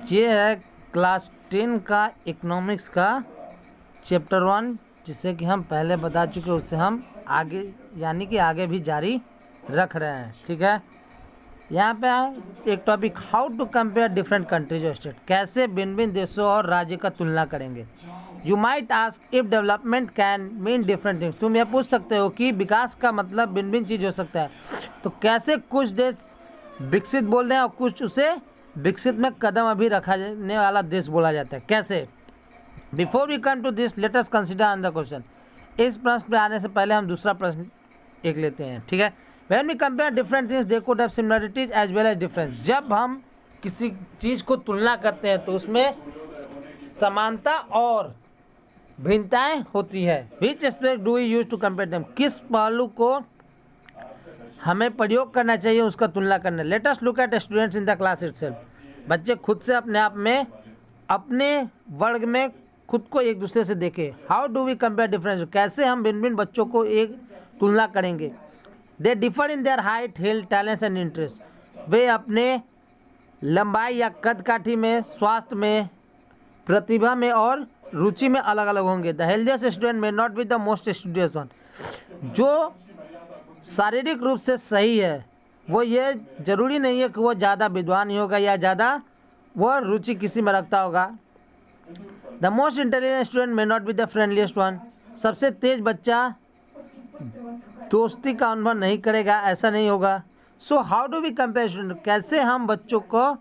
ये है क्लास 10 का इकोनॉमिक्स का चैप्टर 1, जिसे कि हम पहले बता चुके, उससे हम आगे यानी कि आगे भी जारी रख रहे हैं। ठीक है, यहाँ पे है एक topic, how to compare different countries और स्टेट, कैसे भिन्न भिन्न देशों और राज्य का तुलना करेंगे। You might ask if development can mean different things, तुम यह पूछ सकते हो कि विकास का मतलब भिन्न भिन्न चीज़ हो सकता है, तो कैसे कुछ देश विकसित बोल रहे हैं और कुछ उसे विकसित में कदम अभी रखा जाने वाला देश बोला जाता है, कैसे। Before we come to this let us consider on the question, इस प्रश्न पे आने से पहले हम दूसरा प्रश्न एक लेते हैं। ठीक है, when we compare different things they could have similarities as well as difference, जब हम किसी चीज़ को तुलना करते हैं तो उसमें समानता और भिन्नताएं होती है। Which aspect do we use to compare them, किस पहलू को हमें प्रयोग करना चाहिए उसका तुलना करना। Let us look at students in the class itself, बच्चे खुद से अपने आप में अपने वर्ग में खुद को एक दूसरे से देखें। How do we compare difference, कैसे हम भिन्न भिन्न बच्चों को एक तुलना करेंगे। They differ in their height, health, talents and interest, वे अपने लंबाई या कद काठी में, स्वास्थ्य में, प्रतिभा में और रुचि में अलग अलग होंगे। The healthiest student may not be the most studious one, जो शारीरिक रूप से सही है वो ये जरूरी नहीं है कि वो ज़्यादा विद्वान ही होगा या ज़्यादा वो रुचि किसी में रखता होगा। The most intelligent student may not be the फ्रेंडलीस्ट one, सबसे तेज बच्चा दोस्ती का अनुभव नहीं करेगा, ऐसा नहीं होगा। So how do we compare student, कैसे हम बच्चों को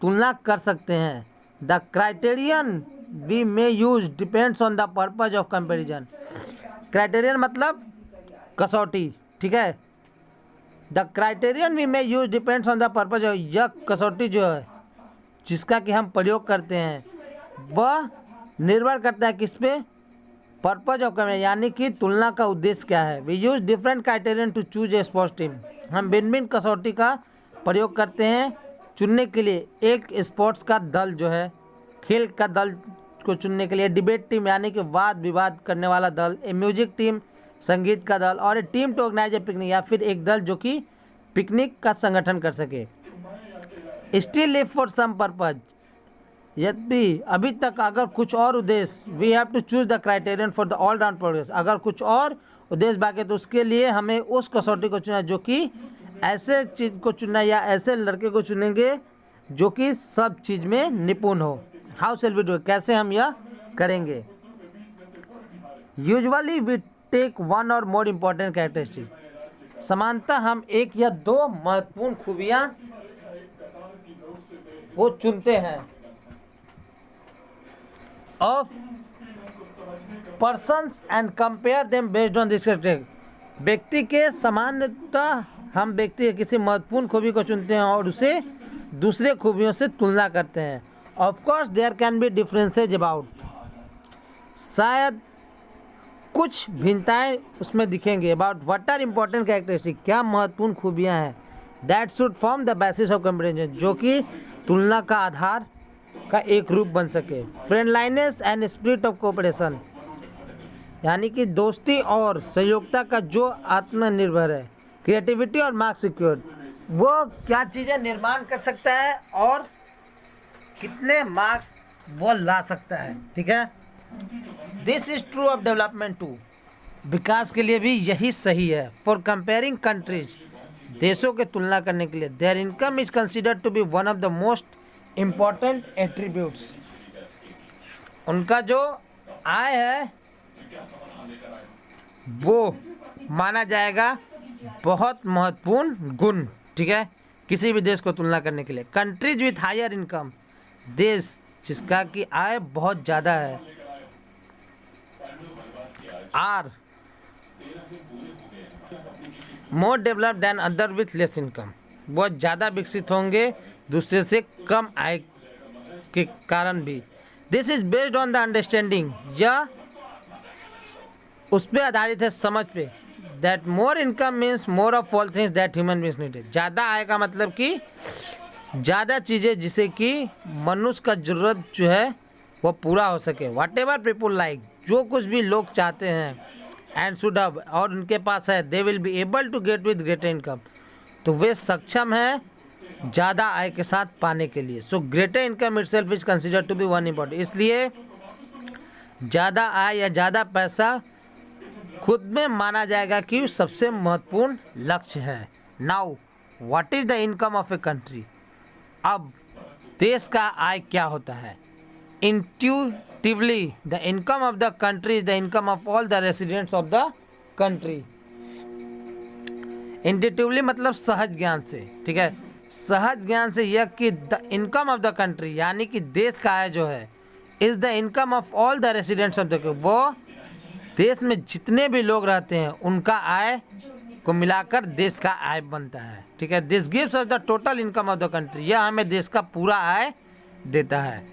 तुलना कर सकते हैं। The criterion we may use depends on the purpose of comparison, criterion मतलब कसौटी। ठीक है, the criterion we may use depends on the purpose of, यह कसौटी जो है जिसका कि हम प्रयोग करते हैं वह निर्भर करता है किस पे, पर्पज ऑफ कंपेरिजन, यानी कि तुलना का उद्देश्य क्या है। We use different criterion to choose a sports team, हम भिन्न भिन्न कसौटी का प्रयोग करते हैं चुनने के लिए एक स्पोर्ट्स का दल जो है, खेल का दल को चुनने के लिए। डिबेट टीम यानी कि वाद विवाद करने वाला दल, ए म्यूजिक टीम संगीत का दल, और a team to organise a picnic, या फिर एक दल जो कि पिकनिक का संगठन कर सके। Still live for some purpose, यदि अभी तक अगर कुछ और उद्देश्य, we have to choose the criterion for the all round progress, अगर कुछ और उद्देश्य बाकी तो उसके लिए हमें उस कसौटी को चुना जो कि ऐसे चीज़ को चुनना या ऐसे लड़के को चुनेंगे जो कि सब चीज़ में निपुण हो। हाउ शेल वी डू, कैसे हम यह करेंगे। यूजुअली वी टेक वन और मोर इम्पोर्टेंट कैरेक्टरिस्टिक, समानता हम एक या दो महत्वपूर्ण खूबियाँ वो चुनते हैं of persons and compare them based on this characteristic, व्यक्ति के समानता हम व्यक्ति के किसी महत्वपूर्ण खूबी को चुनते हैं और उसे दूसरे खूबियों से तुलना करते हैं। Of course there can be differences about, शायद कुछ भिन्नताएं उसमें दिखेंगे। About what are important characteristic, क्या महत्वपूर्ण खूबियां हैं। That should form the basis of comparison, जो कि तुलना का आधार का एक रूप बन सके। फ्रेंडलाइनेस एंड स्पिरिट ऑफ कोऑपरेशन, यानी कि दोस्ती और सहयोगिता का जो आत्मनिर्भर है। क्रिएटिविटी और मार्क्स सिक्योर, वो क्या चीज़ें निर्माण कर सकता है और कितने मार्क्स वो ला सकता है। ठीक है, this is true of development too, विकास के लिए भी यही सही है। फॉर कंपेयरिंग कंट्रीज, देशों के तुलना करने के लिए। Their income is considered to be one of the most important attributes, उनका जो आय है वो माना जाएगा बहुत महत्वपूर्ण गुण। ठीक है, किसी भी देश को तुलना करने के लिए। कंट्रीज विथ हायर इनकम, देश जिसका कि आय बहुत ज़्यादा है, are more developed than other with less income, बहुत ज़्यादा विकसित होंगे दूसरे से कम आय के कारण भी। This is based on the understanding, यह उस पर आधारित है, समझ पे। That more income means more of all things that human beings needed, ज़्यादा आय का मतलब कि ज़्यादा चीज़ें जिसे कि मनुष्य का ज़रूरत जो है वो पूरा हो सके। वाट एवर पीपुल लाइक, जो कुछ भी लोग चाहते हैं, एंड शुड हैव, और उनके पास है, they will be able to get with greater income, तो वे सक्षम हैं ज़्यादा आय के साथ पाने के लिए। So greater income itself is consider to be one important. इसलिए ज़्यादा आय या ज़्यादा पैसा खुद में माना जाएगा कि सबसे महत्वपूर्ण लक्ष्य है। Now what is the income of a country. अब देश का आय क्या होता है। Intuitively the income of the country is the income of all the residents of the country. Intuitively मतलब सहज ज्ञान से, ठीक है, सहज ज्ञान से यह कि the income of the country यानी कि देश का आय जो है is the income of all the residents of the, वो देश में जितने भी लोग रहते हैं उनका आय को मिलाकर देश का आय बनता है, ठीक है। This gives us the total income of the country, यह हमें देश का पूरा आय देता है।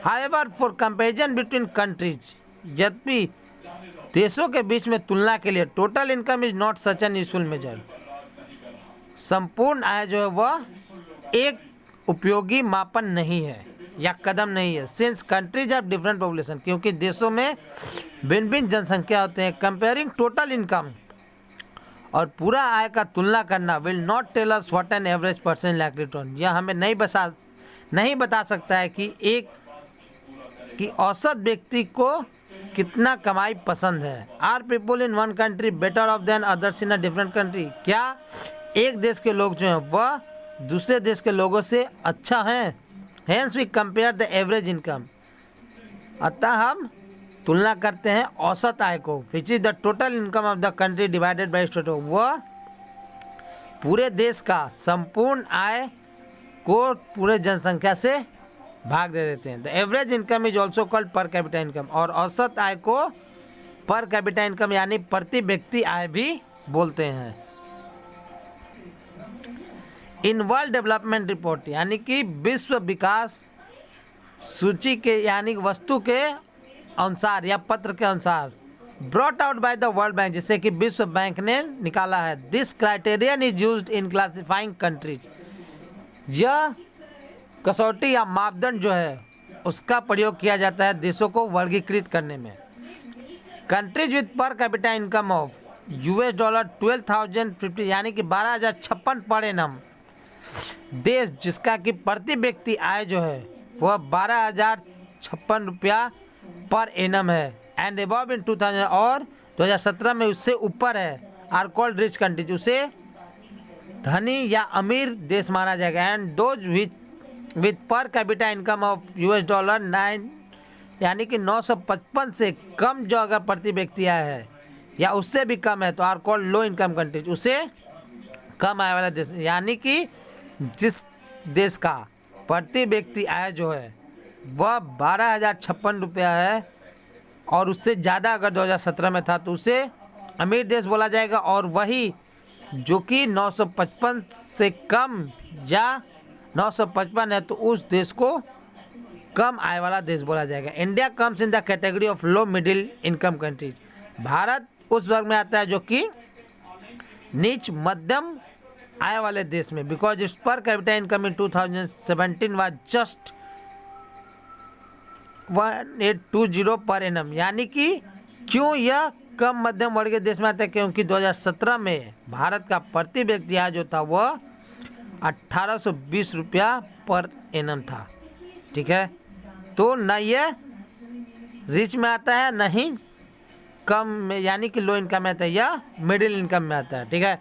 However for comparison between countries, यद्यपि देशों के बीच में तुलना के लिए total income is not such an useful measure, संपूर्ण आय जो है वह एक उपयोगी मापन नहीं है या कदम नहीं है। Since countries have different population, क्योंकि देशों में भिन्न भिन्न जनसंख्या होते हैं। कंपेयरिंग टोटल इनकम और पूरा आय का तुलना करना will not tell us what an average person likely to earn, यह हमें नहीं बता सकता है कि औसत व्यक्ति को कितना कमाई पसंद है। Are people in one country better off than others in a different country, क्या एक देश के लोग जो हैं वह दूसरे देश के लोगों से अच्छा हैं। Hence we compare the average income, अतः हम तुलना करते हैं औसत आय को, which is the total income of the country divided by total, वह पूरे देश का संपूर्ण आय को पूरे जनसंख्या से भाग दे देते हैं। The average income is also called per capita income, और औसत आय को पर कैपिटा इनकम यानी प्रति व्यक्ति आय भी बोलते हैं। इन वर्ल्ड डेवलपमेंट रिपोर्ट यानी कि विश्व विकास सूची के यानी वस्तु के अनुसार या पत्र के अनुसार, brought out by the world bank, जिसे कि विश्व बैंक ने निकाला है। This criterion is used in classifying countries, यह कसौटी या मापदंड जो है उसका प्रयोग किया जाता है देशों को वर्गीकृत करने में। Countries with per capita income of $12,050 यानी कि 12,056 पर एनम, देश जिसका कि प्रति व्यक्ति आय जो है वह 12,056 रुपया पर एनम है, एंड अबव इन 2000 और 2017 में उससे ऊपर है, आर कॉल्ड रिच कंट्रीज, उसे धनी या अमीर देश माना जाएगा। And those with per capita income of $9 यानी कि 955 से कम जो अगर प्रति व्यक्ति आय है या उससे भी कम है तो are called low income countries, उसे कम आय वाला देश, यानी कि जिस देश का प्रति व्यक्ति आय जो है वह 12,056 रुपया है और उससे ज़्यादा अगर 2017 में था तो उसे अमीर देश बोला जाएगा, और वही जो कि 955 से कम या 955 है तो उस देश को कम आय वाला देश बोला जाएगा। India comes in the category of low middle income countries, Bharat उस वर्ग में आता है जो कि नीच मध्यम आय वाले देश में, because it's per capita income in 2017 was just 1820 per annum, यानी कि क्यों यह कम मध्यम वर्ग के देश में आता है, क्योंकि 2017 में भारत का प्रति व्यक्ति आय जो था वह 1820 रुपया पर एनम था, ठीक है। तो न यह रिच में आता है न ही कम में यानी कि लो इनकम में आता है या मिडिल इनकम में आता है, ठीक है।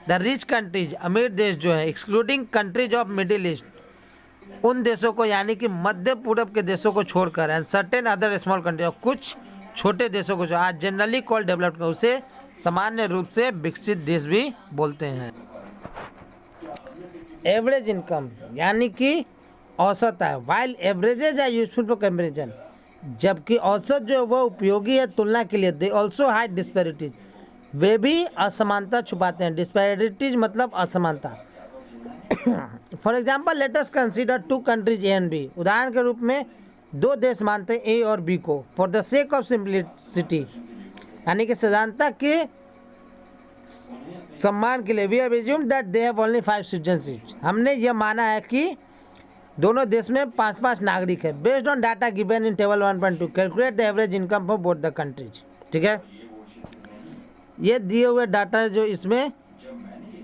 द रिच कंट्रीज अमीर देश जो है excluding countries of middle east, उन देशों को यानी कि मध्य पूर्व के देशों को छोड़कर, and certain other small country, और कुछ छोटे देशों को जो आज जनरली कॉल्ड डेवलप्ड, उसे सामान्य रूप से विकसित देश भी बोलते हैं। एवरेज इनकम यानी कि औसत आय, while averages are useful for comparison, जबकि औसत जो है वह उपयोगी है तुलना के लिए। दे ऑल्सो हाइड डिस्पैरिटीज, वे भी असमानता छुपाते हैं। डिस्पैरिटीज मतलब असमानता। For example let us consider two countries A and B, उदाहरण के रूप में दो देश मानते हैं ए और बी को। For the sake of simplicity यानी कि साधारणता के सम्मान के लिए, we have assumed that they have only 5 citizens each, हमने यह माना है कि दोनों देश में 5-5 नागरिक है। Based on data given in table 1.2 calculate the average income for both the countries, ठीक है। ये दिए हुए डाटा जो इसमें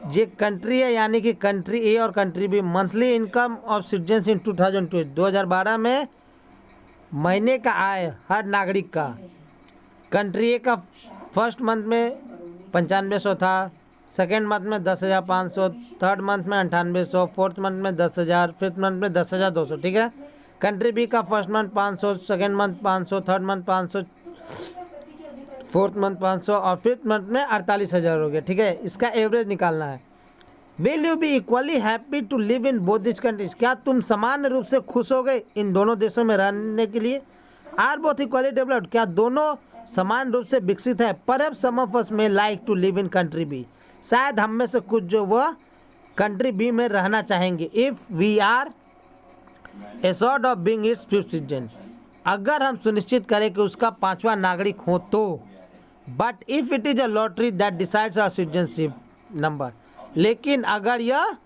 ये कंट्री है, यानी कि कंट्री ए और country B. Monthly income of citizens in 2012 में महीने का आय हर नागरिक का, कंट्री ए का फर्स्ट मंथ में 9500 था, सेकेंड मंथ में 10,500, थर्ड मंथ में 9800, फोर्थ मंथ में 10,000, फिफ्थ मंथ में 10,200। ठीक है। कंट्री बी का first month 500, second month 500, third month 500, fourth month 500 और फिफ्थ मंथ में 48,000 हो गया। ठीक है। इसका एवरेज निकालना है। Will you be equally happy to live in both this countries, क्या तुम समान रूप से खुश हो गए इन दोनों देशों में रहने के लिए? आर बोथ इक्वली डेवलप्ड, क्या दोनों समान रूप से विकसित है? Perhaps some of us may like to live in country B, शायद हम में से कुछ जो वह कंट्री बी में रहना चाहेंगे। If we are assured of being its fifth citizen, अगर हम सुनिश्चित करें कि उसका 5वां नागरिक हो तो। But if it is a lottery that decides our citizenship number, लेकिन अगर यह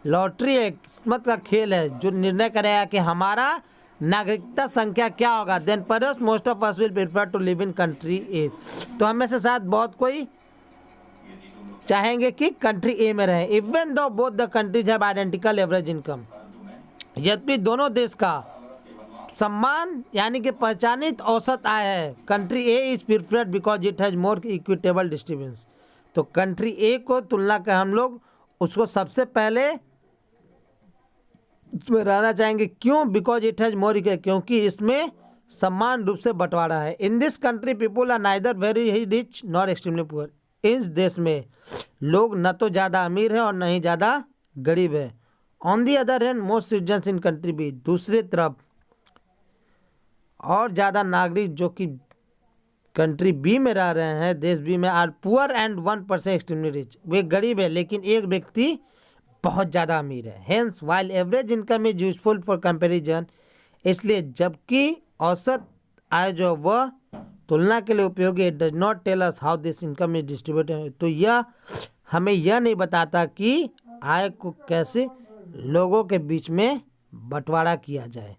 लॉटरी है, किस्मत का खेल है जो निर्णय करेगा कि हमारा नागरिकता संख्या क्या होगा, then perhaps most of us will prefer to live in country A, तो हमें से साथ बहुत कोई चाहेंगे कि कंट्री ए में रहे। Even though both the countries have identical average income, यद्यपि दोनों देश का सम्मान यानी कि पहचानित औसत आय है, country A is preferred because it has more equitable distribution, तो कंट्री ए को तुलना कर हम लोग उसको सबसे पहले इसमें रहना चाहेंगे। क्यों? बिकॉज इट हैज़ मोर, क्योंकि इसमें समान रूप से बंटवारा है। In this country people are neither very rich nor extremely poor, इस देश में लोग न तो ज़्यादा अमीर है और न ही ज़्यादा गरीब है। On the other hand most citizens in country B, दूसरी तरफ और ज़्यादा नागरिक जो कि कंट्री बी में रह रहे हैं, देश बी में, are poor and 1% extremely rich, वे गरीब है लेकिन एक व्यक्ति बहुत ज़्यादा अमीर है। Hence while average income is useful for comparison, इसलिए जबकि औसत आय जो वह तुलना के लिए उपयोगी, it does not tell us how this income is distributed, तो यह हमें यह नहीं बताता कि आय को कैसे लोगों के बीच में बंटवारा किया जाए।